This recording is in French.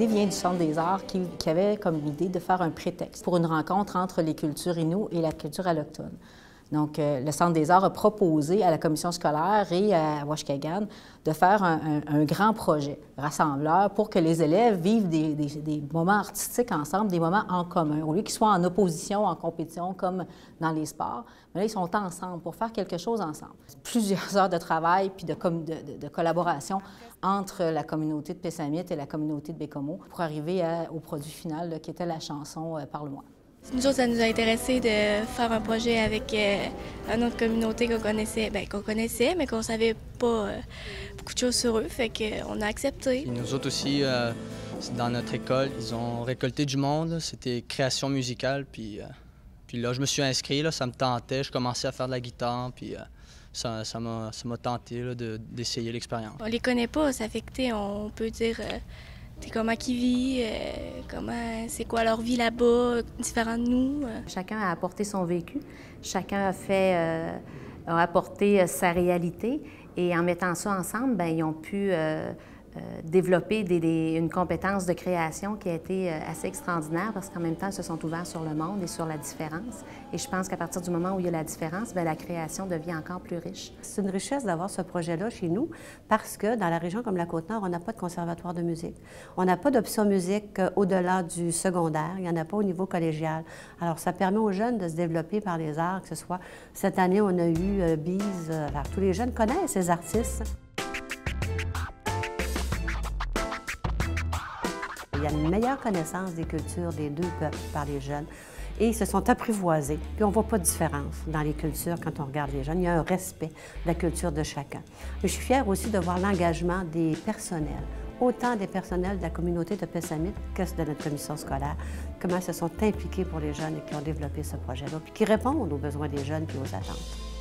L'idée vient du Centre des arts qui avait comme idée de faire un prétexte pour une rencontre entre les cultures Innu et la culture autochtone. Donc, le Centre des arts a proposé à la commission scolaire et à Washkagan de faire un grand projet rassembleur pour que les élèves vivent des moments artistiques ensemble, des moments en commun, au lieu qu'ils soient en opposition, en compétition, comme dans les sports. Mais là, ils sont ensemble pour faire quelque chose ensemble. Plusieurs heures de travail puis de collaboration entre la communauté de Pessamit et la communauté de Bécomo pour arriver au produit final là, qui était la chanson « Parle-moi ». Nous autres, ça nous a intéressé de faire un projet avec une autre communauté qu'on connaissait, mais qu'on savait pas beaucoup de choses sur eux, fait qu'on a accepté. Et nous autres aussi, dans notre école, ils ont récolté du monde, c'était création musicale, puis là, je me suis inscrit, là, ça me tentait, je commençais à faire de la guitare, puis ça m'a tenté d'essayer l'expérience. On les connaît pas, ça fait que on peut dire comment ils vivent, c'est quoi leur vie là-bas, différent de nous. Chacun a apporté son vécu, chacun a apporté sa réalité et en mettant ça ensemble, bien, ils ont pu développer une compétence de création qui a été assez extraordinaire parce qu'en même temps, ils se sont ouverts sur le monde et sur la différence. Et je pense qu'à partir du moment où il y a la différence, bien, la création devient encore plus riche. C'est une richesse d'avoir ce projet-là chez nous parce que dans la région comme la Côte-Nord, on n'a pas de conservatoire de musique. On n'a pas d'option musique au-delà du secondaire. Il n'y en a pas au niveau collégial. Alors, ça permet aux jeunes de se développer par les arts, que ce soit... Cette année, on a eu Bise. Alors, tous les jeunes connaissent ces artistes. Il y a une meilleure connaissance des cultures des deux peuples par les jeunes et ils se sont apprivoisés. Puis on ne voit pas de différence dans les cultures quand on regarde les jeunes. Il y a un respect de la culture de chacun. Mais je suis fière aussi de voir l'engagement des personnels, autant des personnels de la communauté de Pessamit que de notre commission scolaire, comment ils se sont impliqués pour les jeunes et qui ont développé ce projet-là, puis qui répondent aux besoins des jeunes et aux attentes.